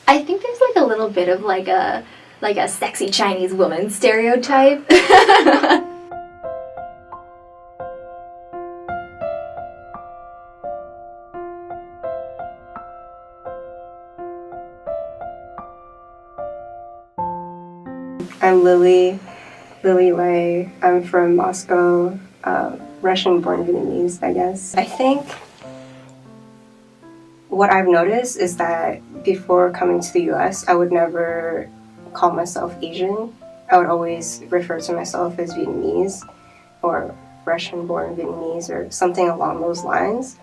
I think there's like a little bit of like a sexy Chinese woman stereotype. I'm Lily Lei. I'm from Moscow, Russian-born Vietnamese, I guess. I think what I've noticed is that before coming to the US, I would never call myself Asian. I would always refer to myself as Vietnamese or Russian-born Vietnamese or something along those lines.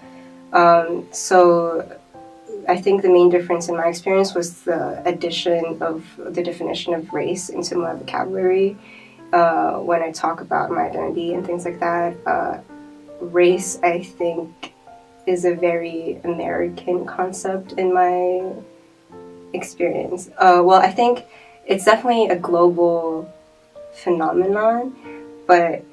So I think the main difference in my experience was the addition of the definition of race into my vocabulary when I talk about my identity and things like that. Race, I think, is a very American concept in my experience. Well, I think it's definitely a global phenomenon, but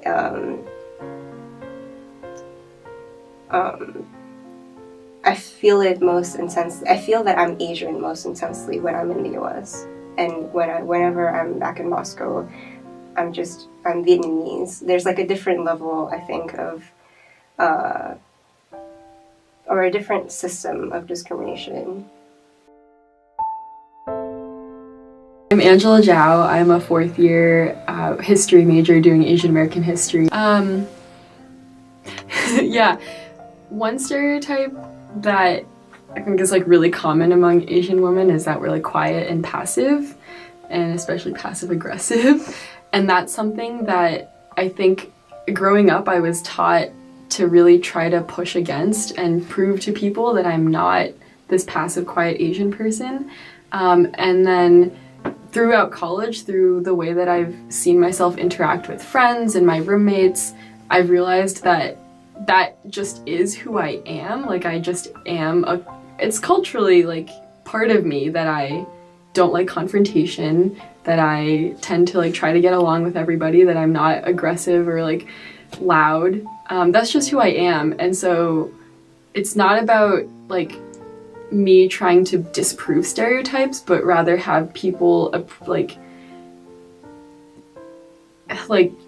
I feel it most intensely. I feel that I'm Asian most intensely when I'm in the US, and whenever I'm back in Moscow, I'm Vietnamese. There's like a different level, I think, of or a different system of discrimination. I'm Angela Zhao. I'm a fourth year history major doing Asian American history. Yeah, one stereotype that I think is like really common among Asian women is that we're like quiet and passive, and especially passive aggressive. And that's something that I think growing up I was taught to really try to push against and prove to people that I'm not this passive, quiet Asian person. And then throughout college, through the way that I've seen myself interact with friends and my roommates, I've realized that that just is who I am. Like I just am it's culturally like part of me that I don't like confrontation, that I tend to like try to get along with everybody, that I'm not aggressive or like loud. That's just who I am. And so it's not about like me trying to disprove stereotypes, but rather have people like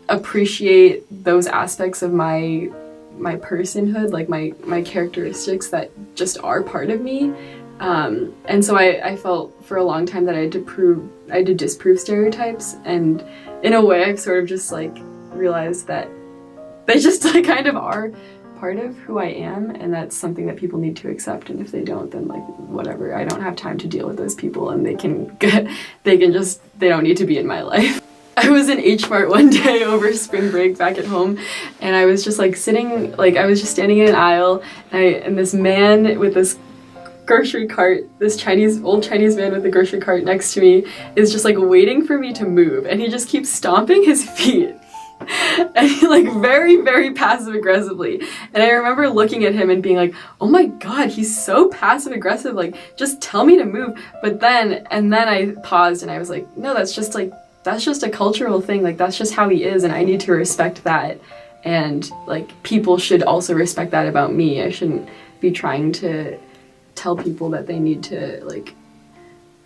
appreciate those aspects of my personhood, like my characteristics that just are part of me. And so I felt for a long time that I had to disprove stereotypes, and in a way I've sort of just like realized that they just like kind of are part of who I am, and that's something that people need to accept, and if they don't, then like whatever, I don't have time to deal with those people, and they don't need to be in my life. I was in H Mart one day over spring break back at home, and I was just like sitting, like I was just standing in an aisle, and this man with this grocery cart, this old Chinese man with the grocery cart next to me is just like waiting for me to move, and he just keeps stomping his feet. And he like very, very passive aggressively. And I remember looking at him and being like, oh my god, he's so passive aggressive, like just tell me to move. But then I paused and I was like, no, that's just a cultural thing, like that's just how he is, and I need to respect that, and like people should also respect that about me. I shouldn't be trying to tell people that they need to like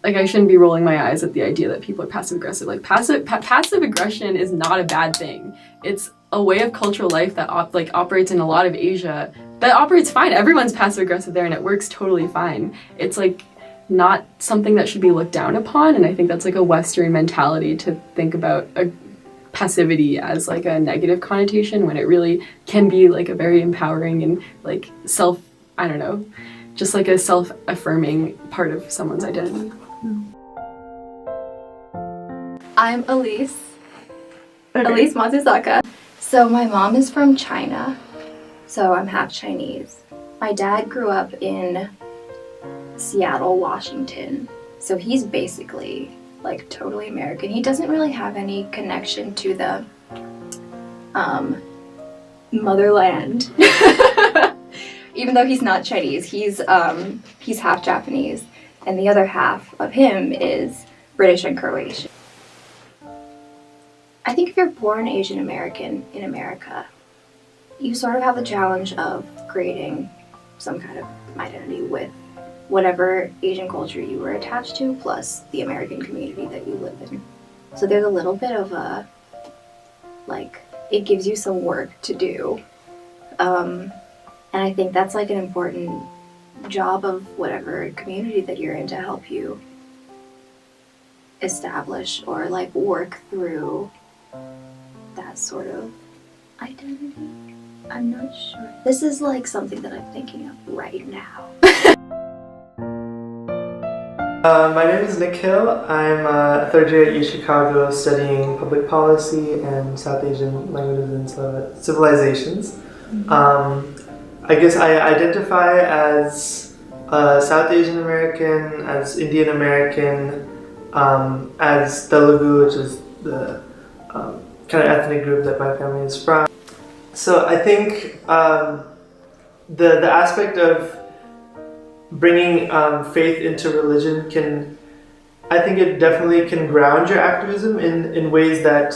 I shouldn't be rolling my eyes at the idea that people are passive aggressive. Like passive aggression is not a bad thing. It's a way of cultural life that operates in a lot of Asia, that operates fine. Everyone's passive aggressive there and it works totally fine. It's like not something that should be looked down upon, and I think that's like a Western mentality to think about passivity as like a negative connotation, when it really can be like a very empowering and like just like a self-affirming part of someone's identity. I'm Elise Matsuzaka. So my mom is from China, so I'm half Chinese. My dad grew up in Seattle, Washington, so he's basically like totally American. He doesn't really have any connection to the motherland. Even though he's not Chinese, he's half Japanese, and the other half of him is British and Croatian. I think if you're born Asian American in America, you sort of have the challenge of creating some kind of identity with whatever Asian culture you were attached to, plus the American community that you live in. So there's a little bit of a, like, it gives you some work to do. And I think that's like an important job of whatever community that you're in to help you establish or like work through that sort of identity. I'm not sure. This is like something that I'm thinking of right now. My name is Nick Hill. I'm a third year at U Chicago studying public policy and South Asian languages and civilizations. I guess I identify as South Asian American, as Indian American, as Telugu, which is the kind of ethnic group that my family is from. So I think the aspect of bringing faith into religion I think it definitely can ground your activism in ways that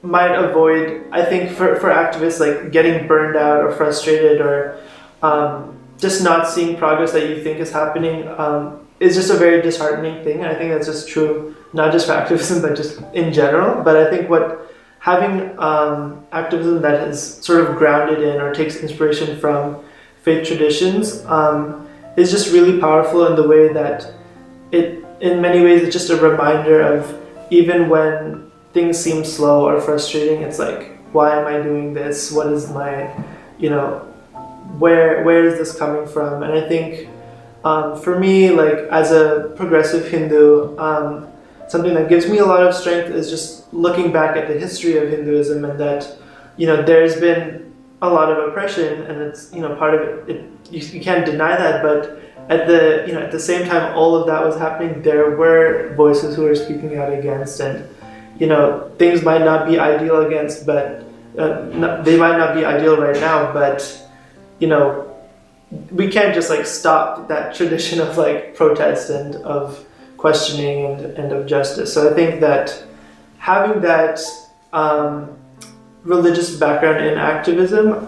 might avoid, I think for activists, like getting burned out or frustrated or just not seeing progress that you think is happening is just a very disheartening thing. And I think that's just true, not just for activism, but just in general. But I think having activism that is sort of grounded in or takes inspiration from faith traditions is just really powerful in the way that in many ways, it's just a reminder of even when things seem slow or frustrating, it's like, why am I doing this? What is my, where is this coming from? And I think for me, like as a progressive Hindu, something that gives me a lot of strength is just looking back at the history of Hinduism and that, there's been a lot of oppression and it's, part of it, you can't deny that, but at the same time all of that was happening, there were voices who were speaking out against, and things might not be ideal against, but they might not be ideal right now, but we can't just like stop that tradition of like protest and of questioning and of justice. So I think that having that religious background in activism,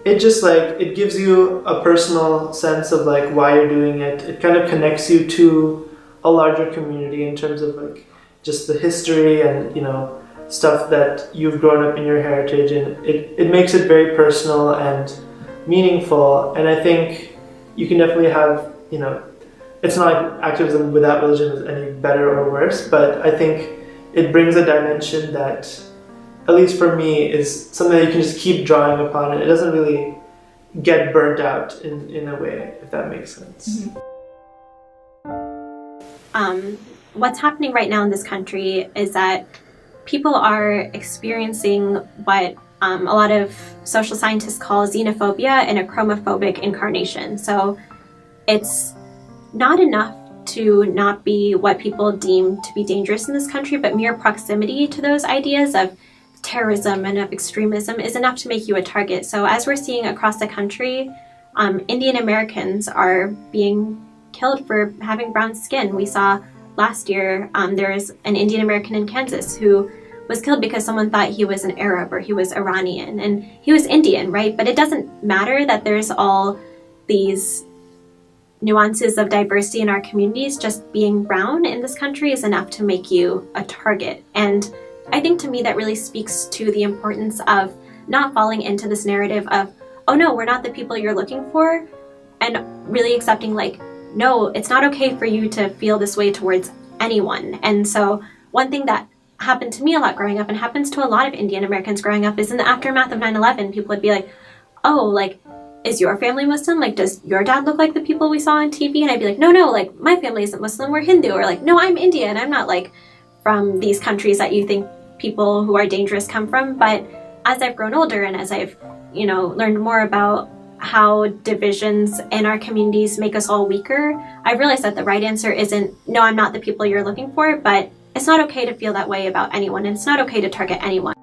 it gives you a personal sense of like why you're doing it. It kind of connects you to a larger community in terms of like just the history and stuff that you've grown up in your heritage, and it makes it very personal and meaningful. And I think you can definitely have it's not like activism without religion is any better or worse, but I think it brings a dimension that, at least for me, is something that you can just keep drawing upon, and it doesn't really get burnt out in a way, if that makes sense. What's happening right now in this country is that people are experiencing what a lot of social scientists call xenophobia in a chromophobic incarnation. So it's not enough to not be what people deem to be dangerous in this country, but mere proximity to those ideas of terrorism and of extremism is enough to make you a target. So as we're seeing across the country, Indian Americans are being killed for having brown skin. We saw last year there was an Indian American in Kansas who was killed because someone thought he was an Arab or he was Iranian, and he was Indian, right? But it doesn't matter that there's all these nuances of diversity in our communities. Just being brown in this country is enough to make you a target. And I think to me that really speaks to the importance of not falling into this narrative of, oh no, we're not the people you're looking for, and really accepting like, no, it's not okay for you to feel this way towards anyone. And so one thing that happened to me a lot growing up and happens to a lot of Indian Americans growing up is in the aftermath of 9/11, people would be like, oh, like, is your family Muslim? Like, does your dad look like the people we saw on TV? And I'd be like, no, like, my family isn't Muslim, we're Hindu. Or like, no, I'm Indian, I'm not like from these countries that you think people who are dangerous come from. But as I've grown older and as I've, learned more about how divisions in our communities make us all weaker, I realized that the right answer isn't, no, I'm not the people you're looking for, but it's not okay to feel that way about anyone, and it's not okay to target anyone.